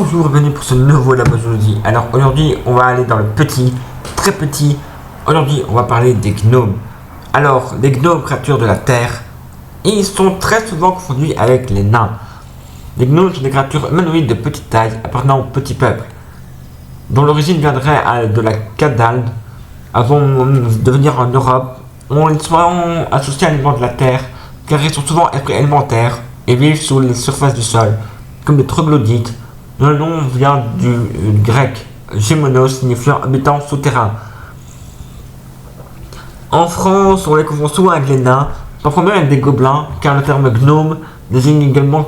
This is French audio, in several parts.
Bonjour et bienvenue pour ce nouveau Labo Zoologie. Alors aujourd'hui on va aller dans le petit, très petit. Aujourd'hui on va parler des gnomes. Alors les gnomes, créatures de la terre, ils sont très souvent confondus avec les nains. Les gnomes sont des créatures humanoïdes de petite taille appartenant au petit peuple, dont l'origine viendrait de la Cadalde. Avant de venir en Europe, ils sont associés à l'élément de la terre car ils sont souvent esprits élémentaires et vivent sous les surfaces du sol, comme les troglodytes. Le nom vient du grec gémonos, signifiant habitant souterrain. En France, on les confond souvent avec les nains, parfois même avec des gobelins, car le terme gnome désigne également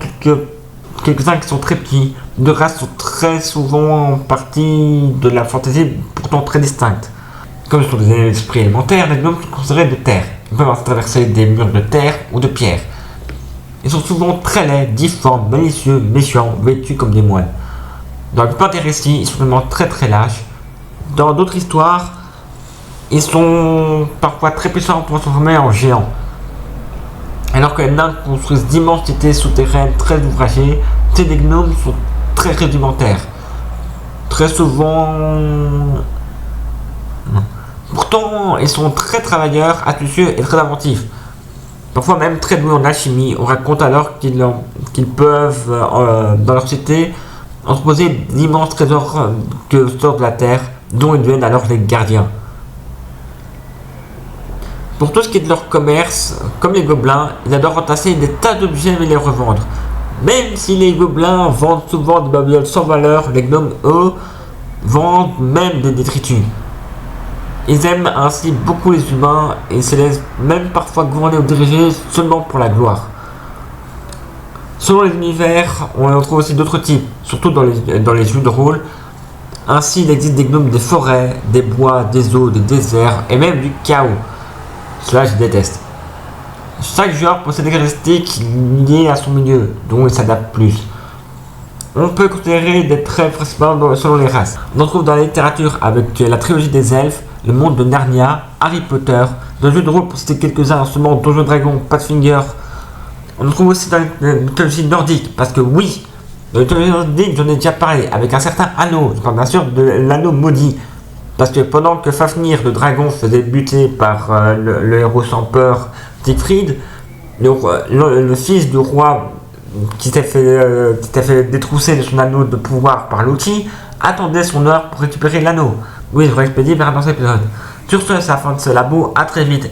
quelques-uns qui sont très petits. De races sont très souvent partie de la fantaisie, pourtant très distinctes. Comme ce sont des esprits élémentaires, les gnomes sont considérés de terre. Ils peuvent traverser des murs de terre ou de pierre. Ils sont souvent très laids, difformes, malicieux, méchants, vêtus comme des moines. Dans la plupart des récits, ils sont vraiment très lâches. Dans d'autres histoires, ils sont parfois très puissants pour se transformer en géants. Alors que les nains construisent d'immenses cités souterraines très ouvragées, ces gnomes sont très rudimentaires. Très souvent... Pourtant, ils sont très travailleurs, astucieux et très inventifs. Parfois même très doués en alchimie. On raconte alors qu'ils peuvent, dans leur cité, entreposer d'immenses trésors que sortent de la terre, dont ils deviennent alors les gardiens. Pour tout ce qui est de leur commerce, comme les gobelins, ils adorent entasser des tas d'objets et les revendre. Même si les gobelins vendent souvent des babioles sans valeur, les gnomes, eux, vendent même des détritus. Ils aiment ainsi beaucoup les humains et se laissent même parfois gouverner ou diriger seulement pour la gloire. Selon les univers, on en trouve aussi d'autres types, surtout dans les jeux de rôle. Ainsi, il existe des gnomes des forêts, des bois, des eaux, des déserts et même du chaos. Cela, je déteste. Chaque joueur possède des caractéristiques liées à son milieu, dont il s'adapte plus. On peut considérer des traits principalement selon les races. On en trouve dans la littérature avec la trilogie des elfes, le monde de Narnia, Harry Potter, dans le jeu de rôle pour citer quelques-uns, seulement Donjons Dragons, Pathfinder. On en trouve aussi dans la mythologie nordique, parce que oui, dans la mythologie nordique, j'en ai déjà parlé, avec un certain anneau, je parle bien sûr de l'anneau maudit. Parce que pendant que Fafnir, le dragon, se faisait buter par le héros sans peur, Siegfried, le fils du roi qui s'était fait détrousser de son anneau de pouvoir par l'outil, attendait son heure pour récupérer l'anneau. Oui, je vais expédier vers un autre épisode. Sur ce, c'est la fin de ce labo, à très vite